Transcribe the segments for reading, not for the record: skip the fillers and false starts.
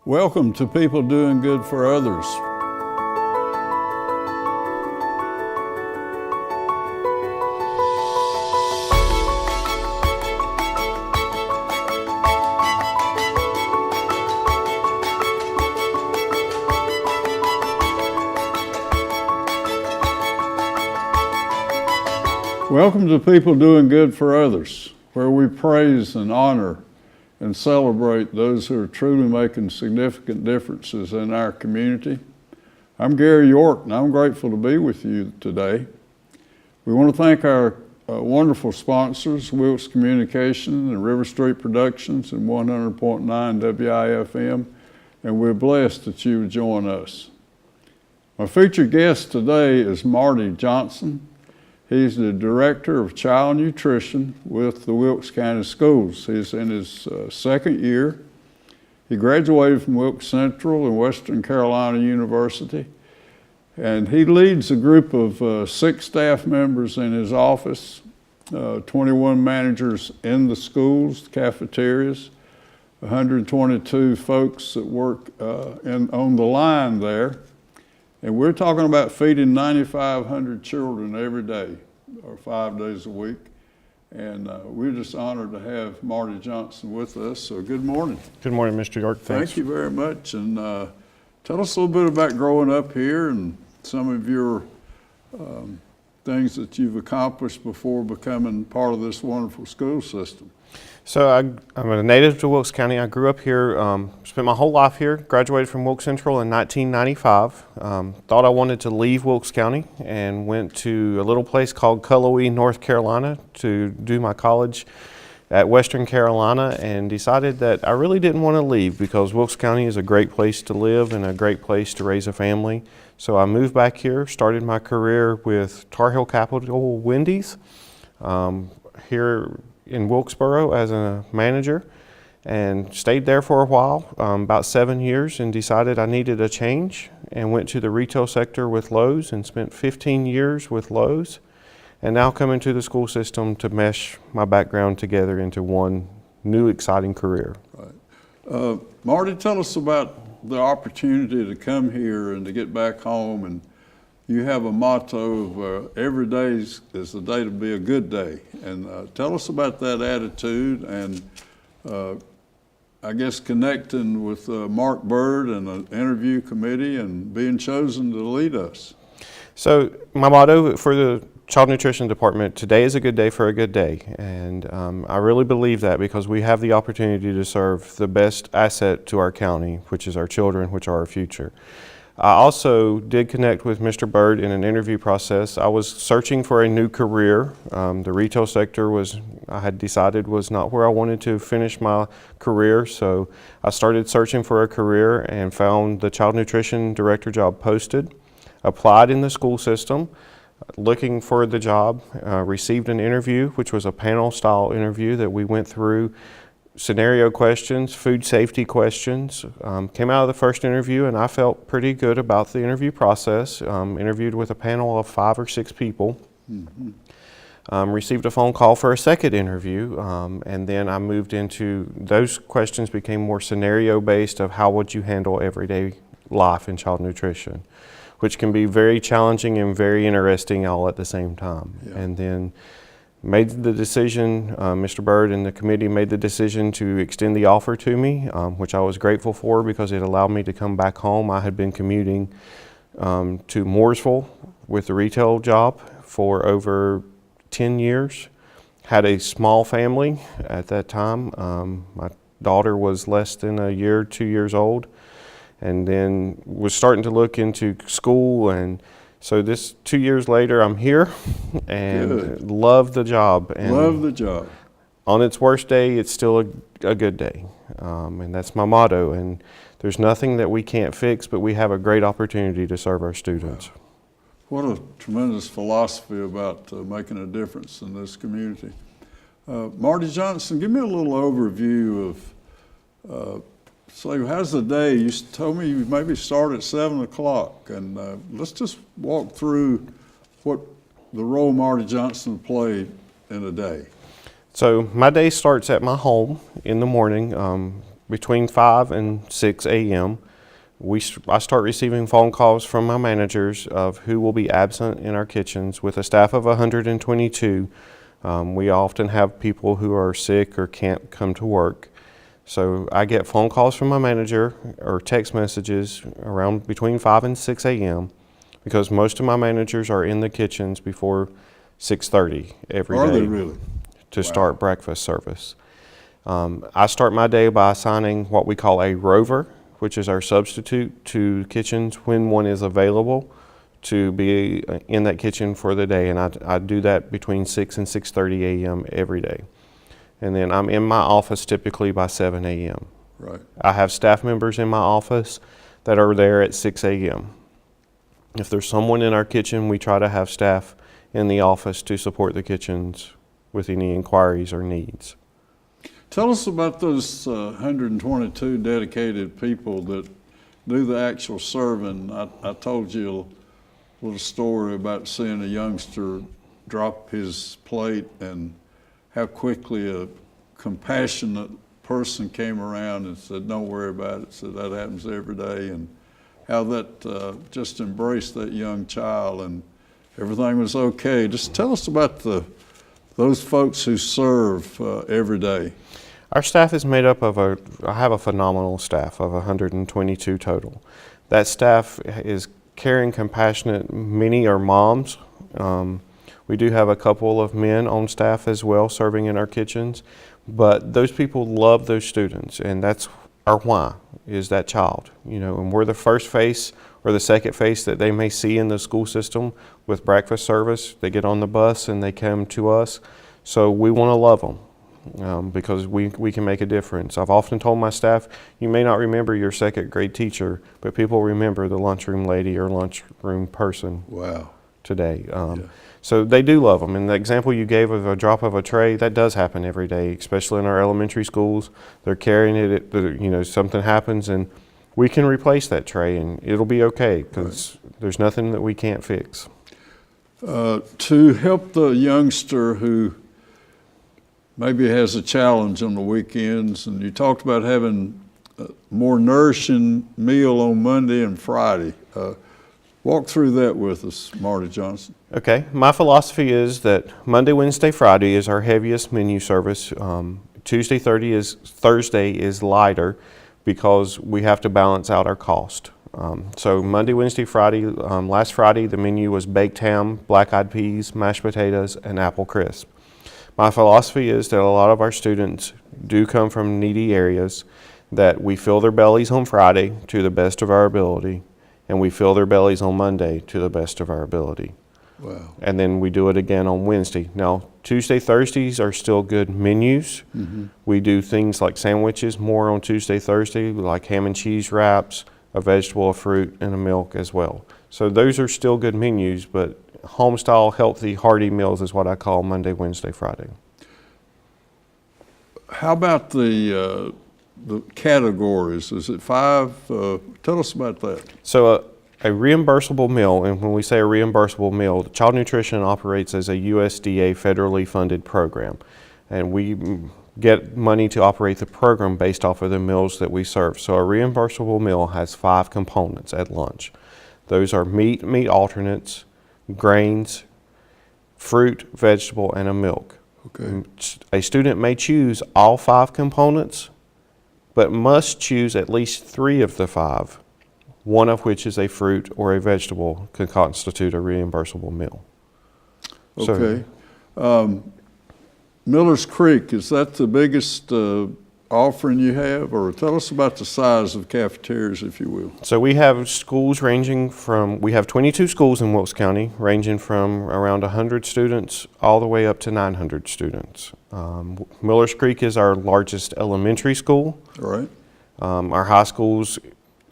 Welcome to People Doing Good for Others. Welcome to People Doing Good for Others, where we praise and honor and celebrate those who are truly making significant differences in our community. I'm Gary York, and I'm grateful to be with you today. We want to thank our wonderful sponsors, Wilkes Communications and RiverStreet Productions and 100.9 WIFM, and we're blessed that you would join us. My featured guest today is Marty Johnson. He's the Director of Child Nutrition with the Wilkes County Schools. He's in his second year. He graduated from Wilkes Central and Western Carolina University, and he leads a group of 6 staff members in his office, 21 managers in the schools, cafeterias, 122 folks that work on the line there. And we're talking about feeding 9,500 children every day, or 5 days a week. And we're just honored to have Marty Johnson with us. So good morning. Good morning, Mr. York. Thanks. Thank you very much. And tell us a little bit about growing up here and some of your things that you've accomplished before becoming part of this wonderful school system. So I'm a native to Wilkes County. I grew up here, spent my whole life here, graduated from Wilkes Central in 1995. Thought I wanted to leave Wilkes County and went to a little place called Cullowhee, North Carolina to do my college at Western Carolina, and decided that I really didn't want to leave because Wilkes County is a great place to live and a great place to raise a family. So I moved back here, started my career with Tar Heel Capital Wendy's here in Wilkesboro as a manager, and stayed there for a while, about 7 years, and decided I needed a change and went to the retail sector with Lowe's and spent 15 years with Lowe's, and now come into the school system to mesh my background together into one new exciting career. Right. Marty, tell us about the opportunity to come here and to get back home. And you have a motto of every day is the day to be a good day. And tell us about that attitude and I guess connecting with Mark Bird and an interview committee and being chosen to lead us. So my motto for the Child Nutrition Department, today is a good day for a good day. And I really believe that because we have the opportunity to serve the best asset to our county, which is our children, which are our future. I also did connect with Mr. Bird in an interview process. I was searching for a new career. The retail sector I had decided was not where I wanted to finish my career, so I started searching for a career and found the Child Nutrition Director job posted, applied in the school system, looking for the job, received an interview, which was a panel style interview that we went through scenario questions, food safety questions. Came out of the first interview and I felt pretty good about the interview process. Interviewed with a panel of 5 or 6 people. Mm-hmm. Received a phone call for a second interview, and then I moved into, those questions became more scenario based of how would you handle everyday life in child nutrition, which can be very challenging and very interesting all at the same time. Yeah. And then made the decision, Mr. Bird and the committee made the decision to extend the offer to me, which I was grateful for because it allowed me to come back home. I had been commuting to Mooresville with the retail job for over 10 years. Had a small family at that time. My daughter was less than a year, 2 years old, and then was starting to look into school. And so this 2 years later, I'm here and good. Love the job. And love the job. On its worst day, it's still a good day. And that's my motto. And there's nothing that we can't fix, but we have a great opportunity to serve our students. Wow. What a tremendous philosophy about making a difference in this community. Marty Johnson, give me a little overview of so how's the day? You told me you maybe start at 7 o'clock, and let's just walk through what the role Marty Johnson played in a day. So my day starts at my home in the morning. between 5 and 6 a.m. I start receiving phone calls from my managers of who will be absent in our kitchens. With a staff of 122, we often have people who are sick or can't come to work. So I get phone calls from my manager or text messages around between 5 and 6 a.m. because most of my managers are in the kitchens before 6:30 every day. Are they really? To start breakfast service. I start my day by assigning what we call a rover, which is our substitute to kitchens when one is available to be in that kitchen for the day, and I do that between 6 and 6:30 a.m. every day. And then I'm in my office typically by 7 a.m. Right. I have staff members in my office that are there at 6 a.m. If there's someone in our kitchen, we try to have staff in the office to support the kitchens with any inquiries or needs. Tell us about those 122 dedicated people that do the actual serving. I told you a little story about seeing a youngster drop his plate and how quickly a compassionate person came around and said, "Don't worry about it." Said that happens every day, and how that just embraced that young child and everything was okay. Just tell us about those folks who serve every day. Our staff is made up of I have a phenomenal staff of 122 total. That staff is caring, compassionate. Many are moms. We do have a couple of men on staff as well serving in our kitchens, but those people love those students, and that's our why, is that child, and we're the first face or the second face that they may see in the school system with breakfast service. They get on the bus and they come to us, so we want to love them because we can make a difference. I've often told my staff, you may not remember your second grade teacher, but people remember the lunchroom lady or lunchroom person. Wow. Today. Yeah. So they do love them. And the example you gave of a drop of a tray, that does happen every day, especially in our elementary schools. They're carrying it, something happens and we can replace that tray and it'll be okay because there's nothing that we can't fix. To help the youngster who maybe has a challenge on the weekends, and you talked about having a more nourishing meal on Monday and Friday. Walk through that with us, Marty Johnson. Okay, my philosophy is that Monday, Wednesday, Friday is our heaviest menu service. Tuesday, Thursday is lighter because we have to balance out our cost. So Monday, Wednesday, Friday, last Friday the menu was baked ham, black-eyed peas, mashed potatoes, and apple crisp. My philosophy is that a lot of our students do come from needy areas, that we fill their bellies on Friday to the best of our ability, and we fill their bellies on Monday to the best of our ability. Wow. And then we do it again on Wednesday. Now, Tuesday, Thursdays are still good menus. Mm-hmm. We do things like sandwiches more on Tuesday, Thursday, like ham and cheese wraps, a vegetable, a fruit, and a milk as well. So those are still good menus, but home-style, healthy, hearty meals is what I call Monday, Wednesday, Friday. How about the categories? Is it 5? Tell us about that. So a reimbursable meal, and when we say a reimbursable meal, Child Nutrition operates as a USDA federally funded program. And we get money to operate the program based off of the meals that we serve. So a reimbursable meal has 5 components at lunch. Those are meat alternates, grains, fruit, vegetable, and a milk. Okay. A student may choose all 5 components, but must choose at least 3 of the 5, one of which is a fruit or a vegetable can constitute a reimbursable meal. Okay. Miller's Creek, is that the biggest offering you have? Or tell us about the size of cafeterias, if you will. So we have schools ranging from, we have 22 schools in Wilkes County, ranging from around 100 students all the way up to 900 students. Miller's Creek is our largest elementary school. All right. Our high schools,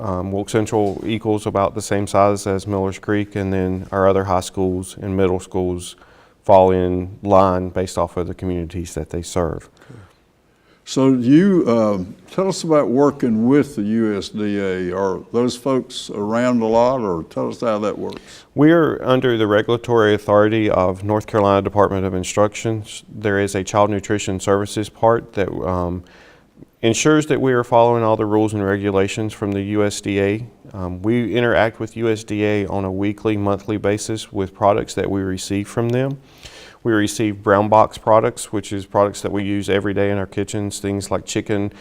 Wilkes Central equals about the same size as Miller's Creek, and then our other high schools and middle schools fall in line based off of the communities that they serve. Okay. So you tell us about working with the USDA. Are those folks around a lot, or tell us how that works? We are under the regulatory authority of North Carolina Department of Instruction. There is a Child Nutrition Services part that ensures that we are following all the rules and regulations from the USDA. We interact with USDA on a weekly, monthly basis with products that we receive from them. We receive brown box products, which is products that we use every day in our kitchens, things like chicken,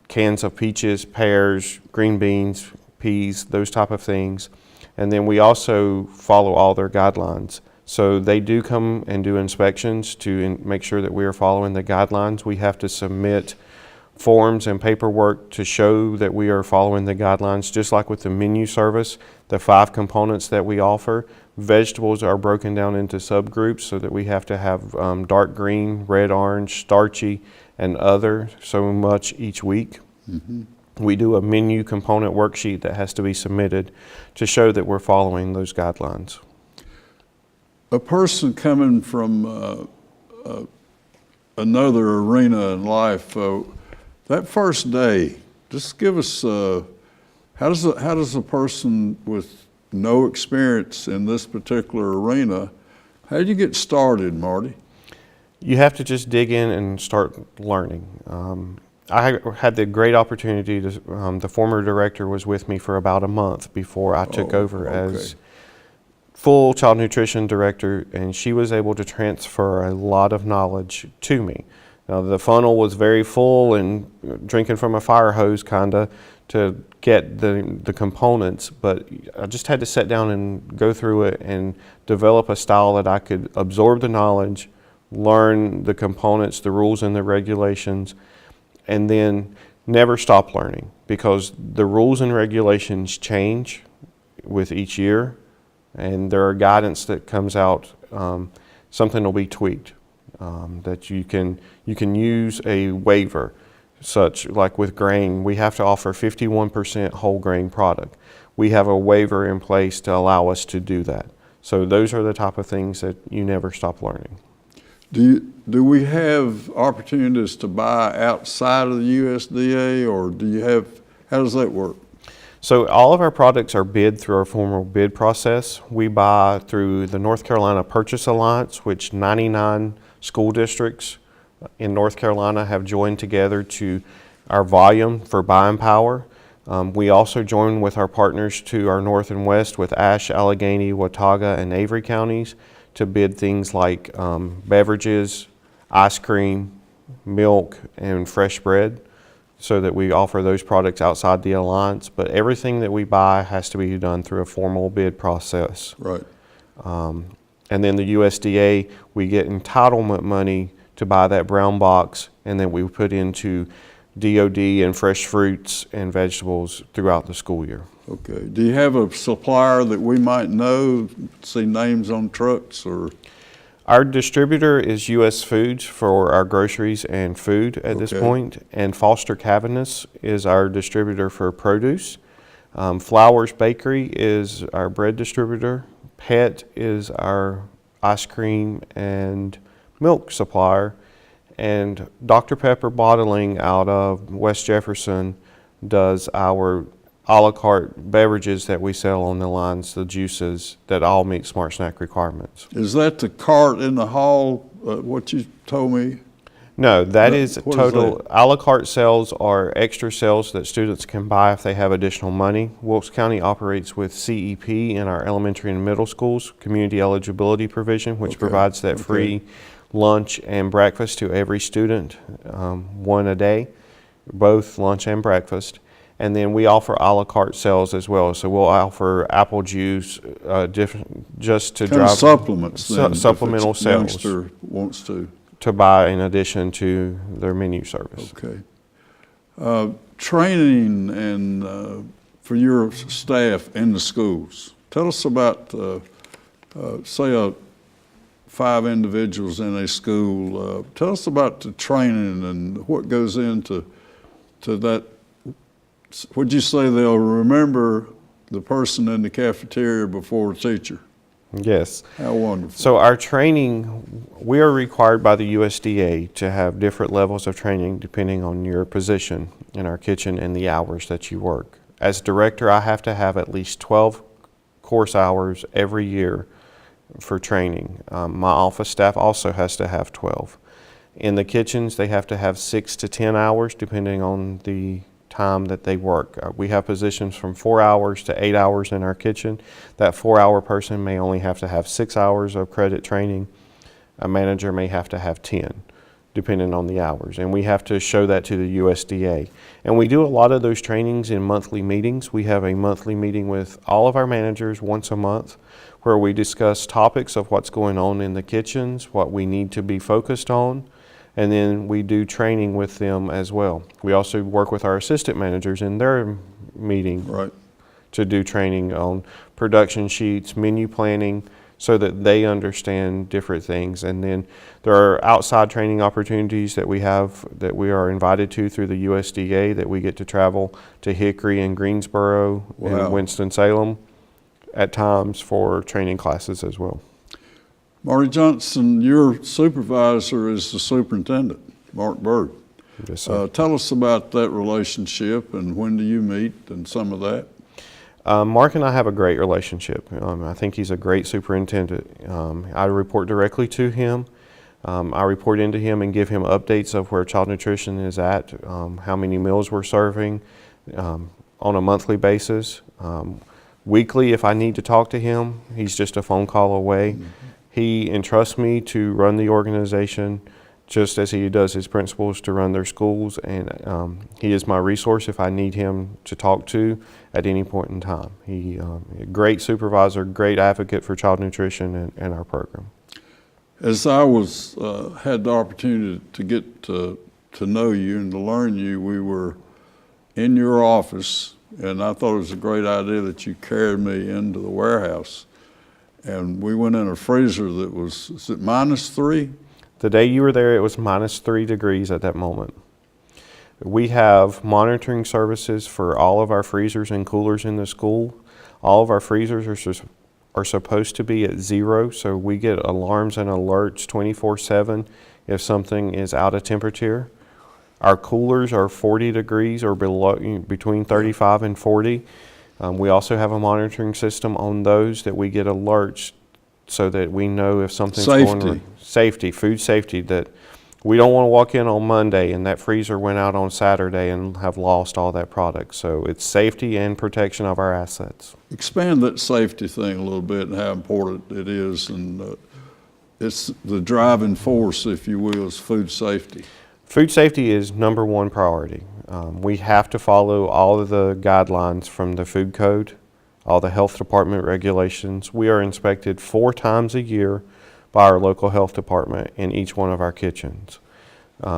cans of peaches, pears, green beans, peas, those type of things. And then we also follow all their guidelines. So they do come and do inspections to make sure that we are following the guidelines. We have to submit forms and paperwork to show that we are following the guidelines, just like with the menu service, the 5 components that we offer. Vegetables are broken down into subgroups so that we have to have dark green, red, orange, starchy, and other so much each week. We do a menu component worksheet that has to be submitted to show that we're following those guidelines. A person coming from another arena in life, that first day, just give us, how does a person with no experience in this particular arena, how do you get started, Marty? You have to just dig in and start learning. I had the great opportunity to, the former director was with me for about a month before I took over as full child nutrition director, and she was able to transfer a lot of knowledge to me. Now, the funnel was very full and drinking from a fire hose kinda to get the components, but I just had to sit down and go through it and develop a style that I could absorb the knowledge, learn the components, the rules and the regulations, and then never stop learning, because the rules and regulations change with each year, and there are guidance that comes out. Something will be tweaked, that you can use a waiver, such like with grain. We have to offer 51% whole grain product. We have a waiver in place to allow us to do that. So those are the type of things that you never stop learning. Do we have opportunities to buy outside of the USDA, or how does that work? So all of our products are bid through our formal bid process. We buy through the North Carolina Purchase Alliance, which 99 school districts in North Carolina have joined together to our volume for buying power. We also join with our partners to our north and west with Ashe, Allegheny, Watauga, and Avery counties to bid things like beverages, ice cream, milk, and fresh bread, so that we offer those products outside the alliance. But everything that we buy has to be done through a formal bid process. Right. And then the USDA, we get entitlement money to buy that brown box, and then we put into DOD and fresh fruits and vegetables throughout the school year. Okay. Do you have a supplier that we might know, see names on trucks, or? Our distributor is U.S. Foods for our groceries and food at this point, and Foster Cavanis is our distributor for produce. Flowers Bakery is our bread distributor. Pet is our ice cream and milk supplier. And Dr. Pepper Bottling out of West Jefferson does our a la carte beverages that we sell on the lines, the juices that all meet Smart Snack requirements. Is that the cart in the hall, what you told me? No, that is total. Is that? A la carte sales are extra sales that students can buy if they have additional money. Wilkes County operates with CEP in our elementary and middle schools, community eligibility provision, which provides that free lunch and breakfast to every student, one a day, both lunch and breakfast. And then we offer a la carte sales as well. So we'll offer apple juice, just to drive supplements. Supplemental sales. Youngster wants to buy in addition to their menu service. Okay. Training and for your staff in the schools. Tell us about, say, 5 individuals in a school. Tell us about the training and what goes into that. Would you say they'll remember the person in the cafeteria before the teacher? Yes. How wonderful. So our training, we are required by the USDA to have different levels of training depending on your position in our kitchen and the hours that you work. As director, I have to have at least 12 course hours every year for training. My office staff also has to have 12. In the kitchens, they have to have 6 to 10 hours depending on the time that they work. We have positions from 4 hours to 8 hours in our kitchen. That 4-hour person may only have to have 6 hours of credit training. A manager may have to have 10, depending on the hours. And we have to show that to the USDA. And we do a lot of those trainings in monthly meetings. We have a monthly meeting with all of our managers once a month where we discuss topics of what's going on in the kitchens, what we need to be focused on, and then we do training with them as well. We also work with our assistant managers in their meeting to do training on production sheets, menu planning, so that they understand different things. And then there are outside training opportunities that we have that we are invited to through the USDA, that we get to travel to Hickory and Greensboro and Winston-Salem at times for training classes as well. Marty Johnson, your supervisor is the superintendent, Mark Bird. Yes, sir. Tell us about that relationship and when do you meet and some of that. Mark and I have a great relationship. I think he's a great superintendent. I report directly to him. I report into him and give him updates of where child nutrition is at, how many meals we're serving on a monthly basis. Weekly, if I need to talk to him, he's just a phone call away. Mm-hmm. He entrusts me to run the organization just as he does his principals to run their schools, and he is my resource if I need him to talk to at any point in time. He a great supervisor, great advocate for child nutrition and our program. As I had the opportunity to get to know you and to learn you, we were in your office, and I thought it was a great idea that you carried me into the warehouse. And we went in a freezer that was, is it -3? The day you were there, it was -3 degrees at that moment. We have monitoring services for all of our freezers and coolers in the school. All of our freezers are supposed to be at 0, so we get alarms and alerts 24/7 if something is out of temperature. Our coolers are 40 degrees or below, between 35 and 40. We also have a monitoring system on those that we get alerts so that we know if something's going on. Safety, food safety, that we don't want to walk in on Monday and that freezer went out on Saturday and have lost all that product. So it's safety and protection of our assets. Expand that safety thing a little bit and how important it is. And it's the driving force, if you will, is food safety. Food safety is #1 priority. We have to follow all of the guidelines from the food code, all the health department regulations. We are inspected 4 times a year by our local health department in each one of our kitchens.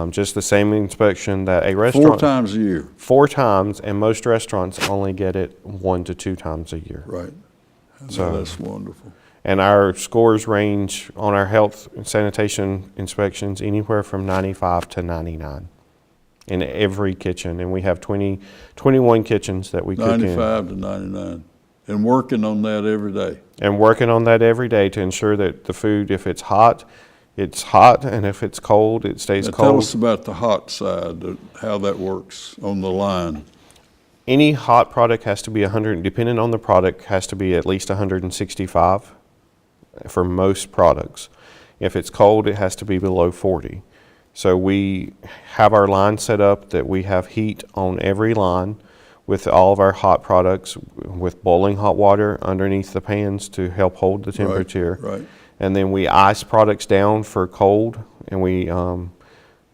Just the same inspection that a restaurant— 4 times a year? 4 times, and most restaurants only get it 1 to 2 times a year. Right. So that's wonderful. And our scores range on our health and sanitation inspections anywhere from 95 to 99 in every kitchen. And we have 21 kitchens that we cook in. 95 to 99. And working on that every day. And working on that every day to ensure that the food, if it's hot, and if it's cold, it stays cold. Tell us about the hot side, how that works on the line. Any hot product has to be 100, depending on the product, has to be at least 165 for most products. If it's cold, it has to be below 40. So we have our line set up that we have heat on every line with all of our hot products with boiling hot water underneath the pans to help hold the temperature. Right. And then we ice products down for cold, and we,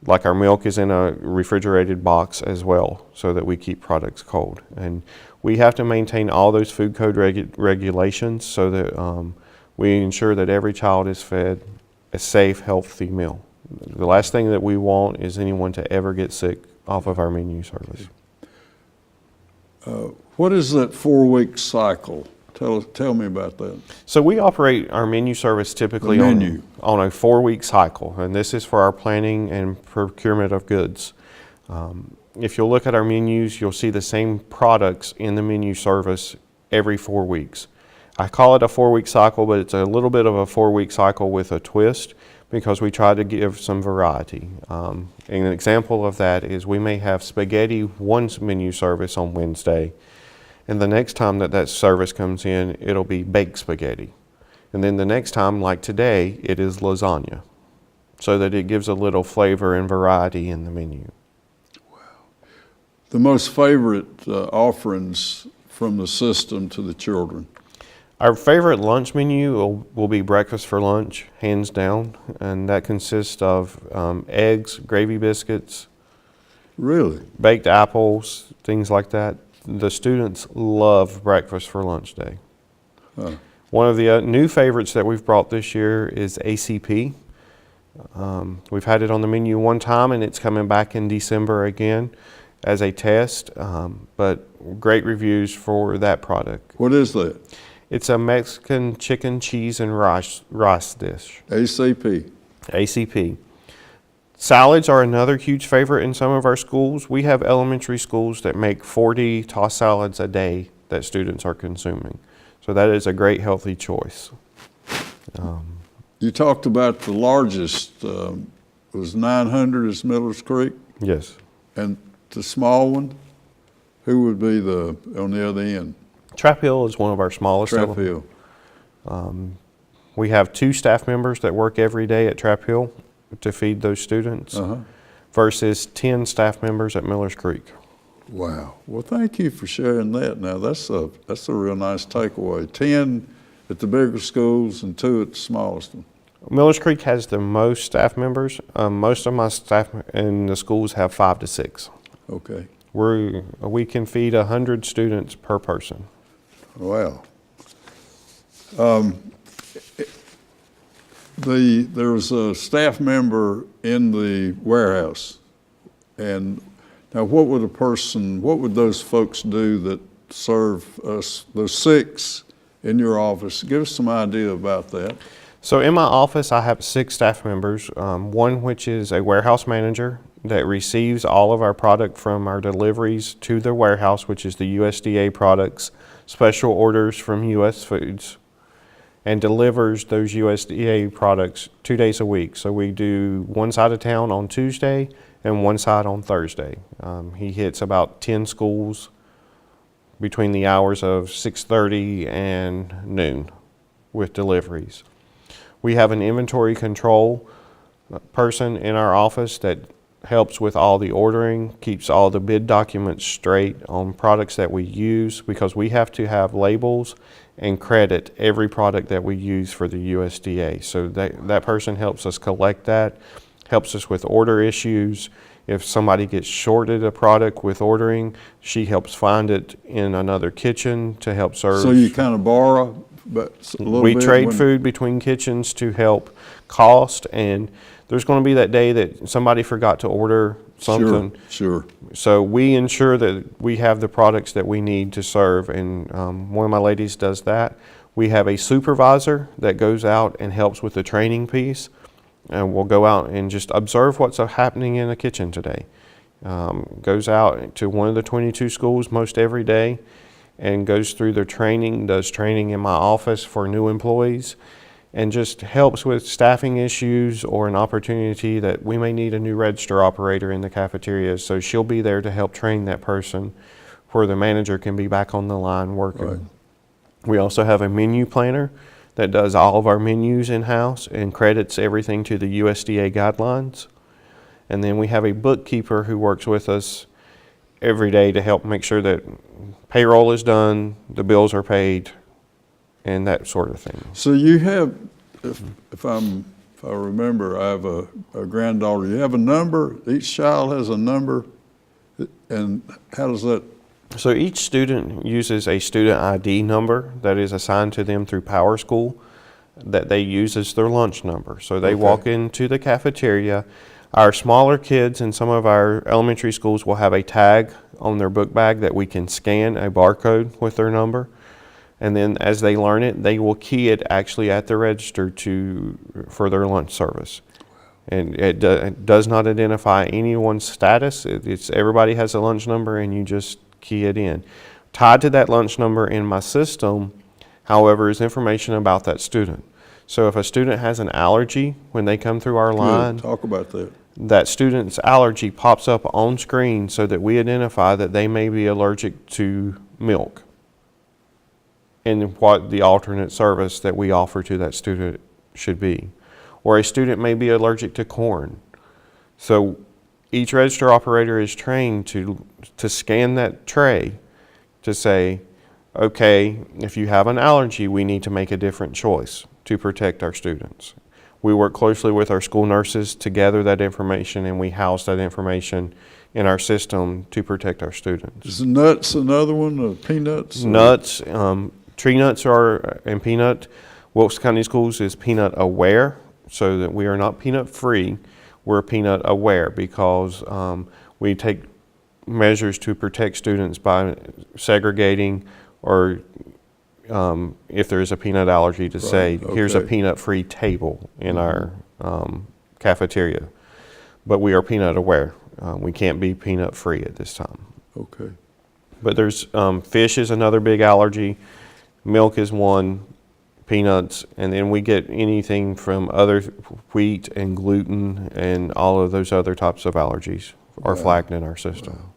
like our milk is in a refrigerated box as well so that we keep products cold. And we have to maintain all those food code regulations so that we ensure that every child is fed a safe, healthy meal. The last thing that we want is anyone to ever get sick off of our menu service. What is that 4-week cycle? Tell me about that. So we operate our menu service typically on a 4-week cycle, and this is for our planning and procurement of goods. If you'll look at our menus, you'll see the same products in the menu service every 4 weeks. I call it a 4-week cycle, but it's a little bit of a 4-week cycle with a twist because we try to give some variety. An example of that is we may have spaghetti one menu service on Wednesday, and the next time that service comes in, it'll be baked spaghetti. And then the next time, like today, it is lasagna. so that it gives a little flavor and variety in the menu. The most favorite offerings from the system to the children? Our favorite lunch menu will be breakfast for lunch, hands down, and that consists of eggs, gravy biscuits, Really? baked apples, things like that. The students love breakfast for lunch day. Huh. One of the new favorites that we've brought this year is ACP. We've had it on the menu one time, and it's coming back in December again as a test, but great reviews for that product. What is that? It's a Mexican chicken, cheese, and rice dish. ACP. ACP. Salads are another huge favorite in some of our schools. We have elementary schools that make 40 tossed salads a day that students are consuming. So that is a great healthy choice. You talked about the largest, was 900 is Miller's Creek, Yes. and the small one, who would be on the other end? Trap Hill is one of our smallest. Trap Hill. We have 2 staff members that work every day at Trap Hill to feed those students versus 10 staff members at Miller's Creek. Wow. Well, thank you for sharing that. Now, that's a real nice takeaway. 10 at the bigger schools and 2 at the smallest one. Miller's Creek has the most staff members. Most of my staff in the schools have 5 to 6. Okay. We can feed 100 students per person. Wow. There was a staff member in the warehouse, and now what would those folks do that serve us, those 6 in your office? Give us some idea about that. So in my office, I have 6 staff members, one which is a warehouse manager that receives all of our product from our deliveries to the warehouse, which is the USDA products, special orders from US Foods, and delivers those USDA products 2 days a week. So we do one side of town on Tuesday and one side on Thursday. He hits about 10 schools between the hours of 6:30 and noon with deliveries. We have an inventory control person in our office that helps with all the ordering, keeps all the bid documents straight on products that we use, because we have to have labels and credit every product that we use for the USDA. So that person helps us collect that, helps us with order issues. If somebody gets shorted a product with ordering, she helps find it in another kitchen to help serve. So you kind of borrow, but a little We bit trade when- food between kitchens to help cost, and there's going to be that day that somebody forgot to order something. Sure. So we ensure that we have the products that we need to serve, and one of my ladies does that. We have a supervisor that goes out and helps with the training piece, and we'll go out and just observe what's happening in the kitchen today. Goes out to one of the 22 schools most every day and goes through their training, does training in my office for new employees, and just helps with staffing issues or an opportunity that we may need a new register operator in the cafeteria. So she'll be there to help train that person where the manager can be back on the line working. Right. We also have a menu planner that does all of our menus in-house and credits everything to the USDA guidelines. And then we have a bookkeeper who works with us every day to help make sure that payroll is done, the bills are paid, and that sort of thing. So you have, if I remember, I have a granddaughter. You have a number. Each child has a number, and how does that? So each student uses a student ID number that is assigned to them through Power School that they use as their lunch number. So they walk into the cafeteria. Our smaller kids in some of our elementary schools will have a tag on their book bag that we can scan a barcode with their number. And then as they learn it, they will key it actually at the register for their lunch service. And it does not identify anyone's status. Everybody has a lunch number, and you just key it in. Tied to that lunch number in my system, however, is information about that student. So if a student has an allergy when they come through our line, Talk about that. that student's allergy pops up on screen so that we identify that they may be allergic to milk and what the alternate service that we offer to that student should be. or a student may be allergic to corn. So each register operator is trained to scan that tray to say, okay, if you have an allergy, we need to make a different choice to protect our students. We work closely with our school nurses to gather that information, and we house that information in our system to protect our students. Is nuts another one, peanuts? Nuts, tree nuts and peanut. Wilkes County Schools is peanut aware, so that we are not peanut free, we're peanut aware, because we take measures to protect students by segregating, or if there is a peanut allergy, to say, here's a peanut-free table in our cafeteria. But we are peanut aware. We can't be peanut-free at this time. Okay. But there's fish is another big allergy. Milk is one. Peanuts, and then we get anything from other wheat and gluten and all of those other types of allergies are flagged in our system.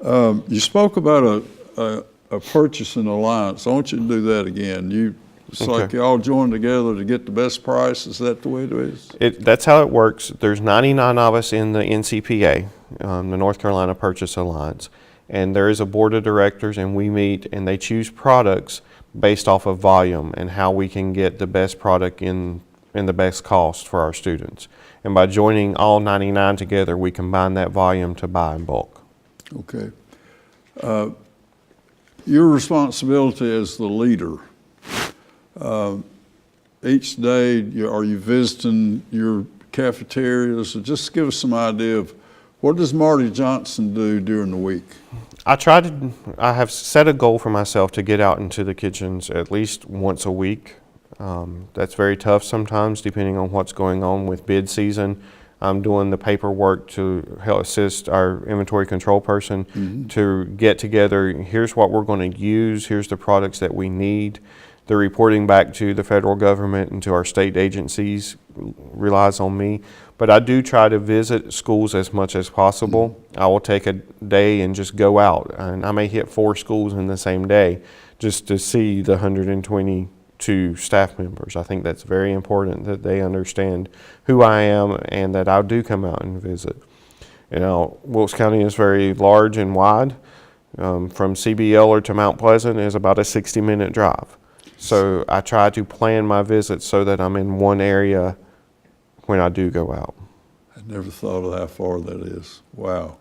Wow. You spoke about a purchasing alliance. I want you to do that again. It's like you all join together to get the best price. Is that the way it is? That's how it works. There's 99 of us in the NCPA, the North Carolina Purchase Alliance, and there is a board of directors, and we meet and they choose products based off of volume and how we can get the best product in the best cost for our students. And by joining all 99 together, we combine that volume to buy in bulk. Okay. Your responsibility as the leader, each day, are you visiting your cafeterias? So just give us some idea of what does Marty Johnson do during the week? I have set a goal for myself to get out into the kitchens at least once a week. That's very tough sometimes, depending on what's going on with bid season. I'm doing the paperwork to help assist our inventory control person to get together, here's what we're going to use, here's the products that we need. The reporting back to the federal government and to our state agencies relies on me. But I do try to visit schools as much as possible. I will take a day and just go out, and I may hit 4 schools in the same day just to see the 122 staff members. I think that's very important that they understand who I am and that I do come out and visit. You know, Wilkes County is very large and wide. From CBL to Mount Pleasant is about a 60-minute drive. So I try to plan my visits so that I'm in one area when I do go out. I never thought of how far that is. Wow.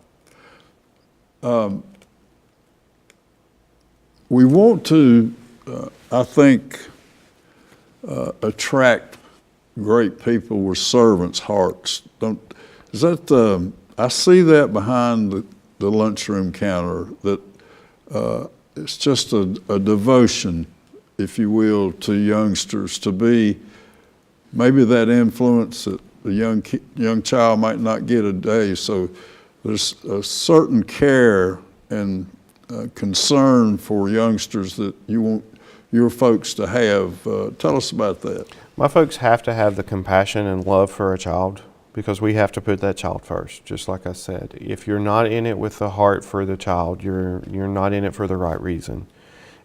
We want to, I think, attract great people with servants' hearts. I see that behind the lunchroom counter, that it's just a devotion, if you will, to youngsters, to be maybe that influence that the young child might not get a day. So there's a certain care and concern for youngsters that you want your folks to have. Tell us about that. My folks have to have the compassion and love for a child, because we have to put that child first, just like I said. If you're not in it with the heart for the child, you're not in it for the right reason.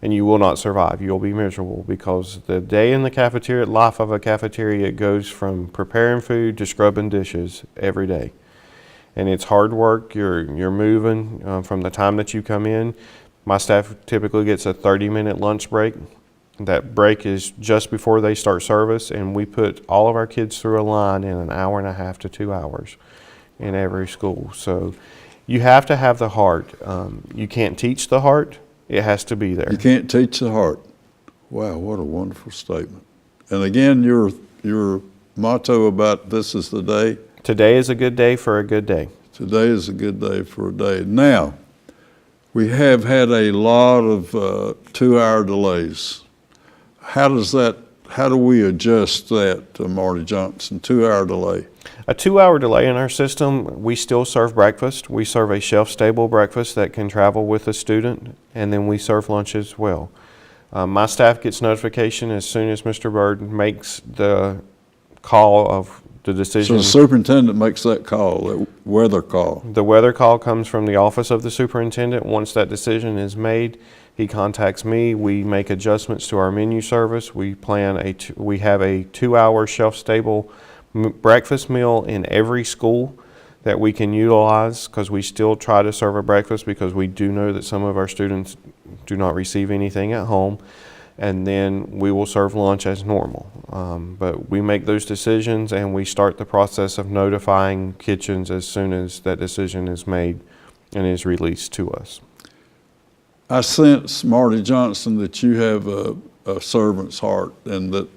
And you will not survive. You'll be miserable, because the day in the cafeteria, life of a cafeteria, goes from preparing food to scrubbing dishes every day. And it's hard work. You're moving from the time that you come in. My staff typically gets a 30-minute lunch break. That break is just before they start service, and we put all of our kids through a line in an hour and a half to 2 hours in every school. So you have to have the heart. You can't teach the heart. It has to be there. You can't teach the heart. Wow, what a wonderful statement. And again, your motto about this is the day? Today is a good day for a good day. Today is a good day for a day. Now, we have had a lot of 2-hour delays. How do we adjust that, Marty Johnson, 2-hour delay? A 2-hour delay in our system, we still serve breakfast. We serve a shelf-stable breakfast that can travel with a student, and then we serve lunch as well. My staff gets notification as soon as Mr. Bird makes the call of The So decision, the superintendent makes that call, that weather call. the weather call comes from the office of the superintendent. Once that decision is made, he contacts me. We make adjustments to our menu service. We we have a 2-hour shelf-stable breakfast meal in every school that we can utilize, because we still try to serve a breakfast, because we do know that some of our students do not receive anything at home. And then we will serve lunch as normal. But we make those decisions, and we start the process of notifying kitchens as soon as that decision is made and is released to us. I sense, Marty Johnson, that you have a servant's heart, and that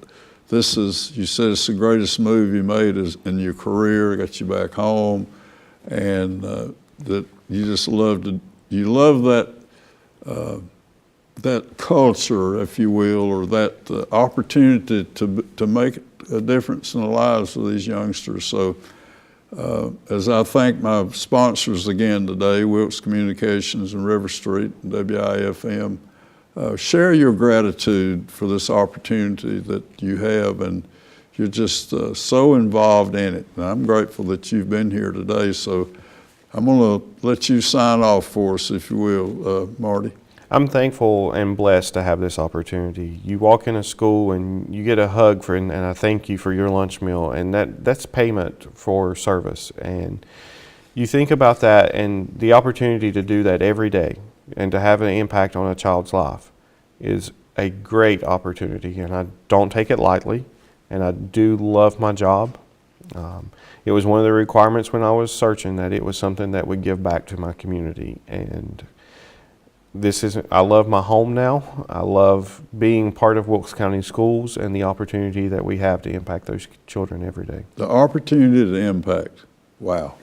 this is, you said it's the greatest move you made in your career, got you back home, and that you just love that culture, if you will, or that opportunity to make a difference in the lives of these youngsters. So as I thank my sponsors again today, Wilkes Communications and RiverStreet and WIFM, share your gratitude for this opportunity that you have, and you're just so involved in it. And I'm grateful that you've been here today. So I'm going to let you sign off for us, if you will, Marty. I'm thankful and blessed to have this opportunity. You walk in a school and you get a hug and I thank you for your lunch meal, and that's payment for service. And you think about that, and the opportunity to do that every day and to have an impact on a child's life is a great opportunity, and I don't take it lightly, and I do love my job. It was one of the requirements when I was searching, that it was something that would give back to my community. And I love my home now. I love being part of Wilkes County Schools and the opportunity that we have to impact those children every day. The opportunity to impact, wow.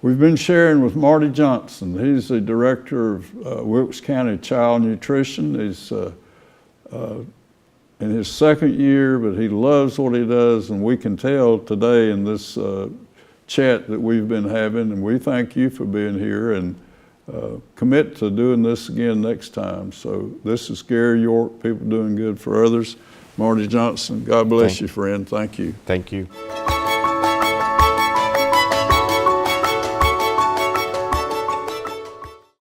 We've been sharing with Marty Johnson. He's the director of Wilkes County Child Nutrition. He's in his second year, but he loves what he does, and we can tell today in this chat that we've been having, and we thank you for being here, and commit to doing this again next time. So this is Gary York, People Doing Good for Others. Marty Johnson, God bless you, friend. Thank you. Thank you.